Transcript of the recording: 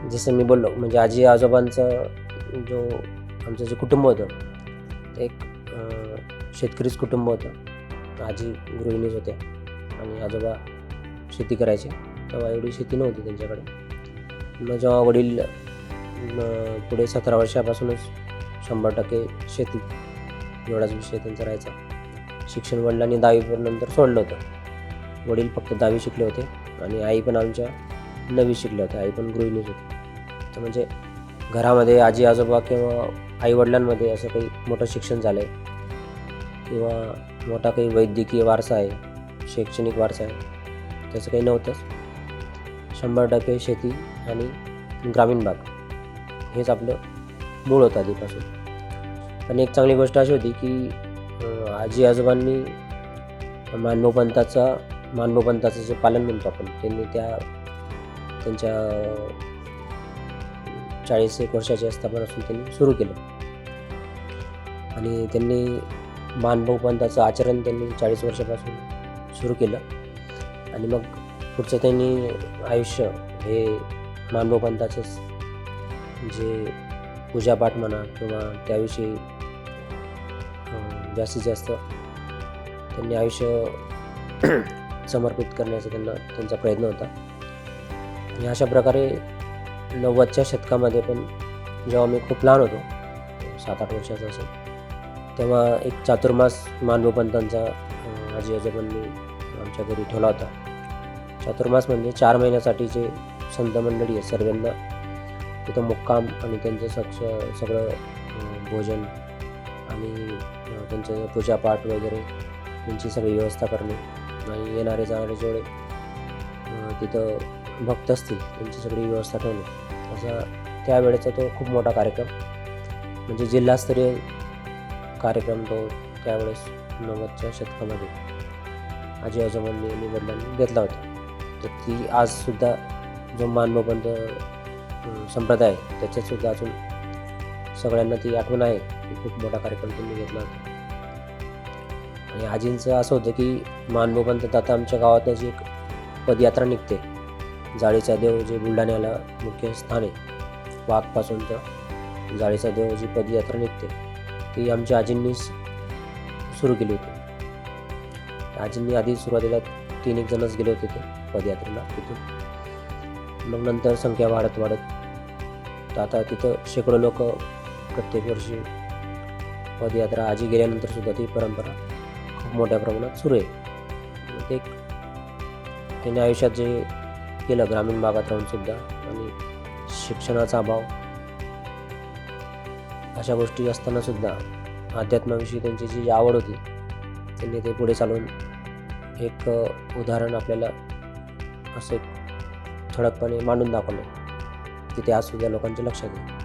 जसं मी बोललो म्हणजे आजी आजोबांचं जो आमचं जे कुटुंब होतं ते एक शेतकरीच कुटुंब होतं. आजी गृहिणीच होत्या आणि आजोबा शेती करायचे. तेव्हा एवढी शेती नव्हती त्यांच्याकडे. मग जेव्हा वडील पुढे 17 वर्षापासूनच 100% शेती एवढाच विषय त्यांचा राहायचा. शिक्षण वडिलांनी 10वी नंतर सोडलं होतं. वडील फक्त 10वी शिकले होते आणि आई पण आमच्या 9वी शिकल्या होत्या. आई पण गृहिणीच होती. तर म्हणजे घरामध्ये आजी आजोबा किंवा आईवडिलांमध्ये असं काही मोठं शिक्षण झालं आहे किंवा मोठा काही वैद्यकीय वारसा आहे, शैक्षणिक वारसा आहे, त्याचं काही नव्हतंच. 100% शेती आणि ग्रामीण भाग हेच आपलं मूळ होतं आधीपासून. पण एक चांगली गोष्ट अशी होती की आजी आजोबांनी मानभोपंथाचं जे पालन म्हणतो आपण, त्यांनी त्यांच्या 40 वर्षाचे असतानापासून त्यांनी सुरू केलं आणि त्यांनी मानभोपंथाचं आचरण त्यांनी 40 वर्षापासून सुरू केलं आणि मग पुढचं त्यांनी आयुष्य हे मानभोपंथाचंच जे पूजापाठ म्हणा किंवा त्याविषयी जास्तीत जास्त त्यांनी आयुष्य समर्पित करण्याचा त्यांचा प्रयत्न होता. आणि अशा प्रकारे 90च्या शतकामध्ये पण जेव्हा मी खूप लहान होतो, 7-8 वर्षाचा असेल, तेव्हा एक चातुर्मास मानभोपंथांचा आजी आजोबांनी आमच्या घरी ठेवला होता. चातुर्मास म्हणजे 4 महिन्यासाठी जे संत मंडळी आहे सर्वांना तिथं मुक्काम आणि त्यांचं सगळं भोजन आणि त्यांचं पूजापाठ वगैरे त्यांची सगळी व्यवस्था करणे आणि येणारे जाणारे जेवढे तिथं भक्त असतील त्यांची सगळी व्यवस्था ठेवणे असा त्यावेळेचा तो खूप मोठा कार्यक्रम म्हणजे जिल्हास्तरीय कार्यक्रम तो त्यावेळेस 90च्या शतकामध्ये आजी आजोबांनी आणि वडिलांनी घेतला होता. तर ती आजसुद्धा जो मानभोपंथ संप्रदाय आहे त्याच्यातसुद्धा अजून सगळ्यांना ती आठवण आहे की खूप मोठा कार्यक्रम त्यांनी घेतला होता. आणि आजींचं असं होतं की मानभोपंथात आता आमच्या गावातनं जी एक पदयात्रा निघते, जाळीचा देव जे बुलढाण्याला मुख्य स्थान आहे, वाघपासून तर जाळीचा देव जी पदयात्रा निघते ती आमच्या आजींनीच सुरू केली होती. आजींनी आधी सुरुवातीला 3 जणच गेले होते ते पदयात्रेला तिथून. मग नंतर संख्या वाढत तर आता तिथं शेकडो लोक प्रत्येक वर्षी पदयात्रा आजी गेल्यानंतर सुद्धा ती परंपरा खूप मोठ्या प्रमाणात सुरू आहे. ते त्यांनी आयुष्यात जे केलं ग्रामीण भागात राहून सुद्धा आणि शिक्षणाचा अभाव अशा गोष्टी असताना सुद्धा अध्यात्माविषयी त्यांची जी आवड होती त्यांनी ते पुढे चालवून एक उदाहरण आपल्याला असं ठळकपणे मांडून दाखवलं की ते आजसुद्धा लोकांच्या लक्षात आहे.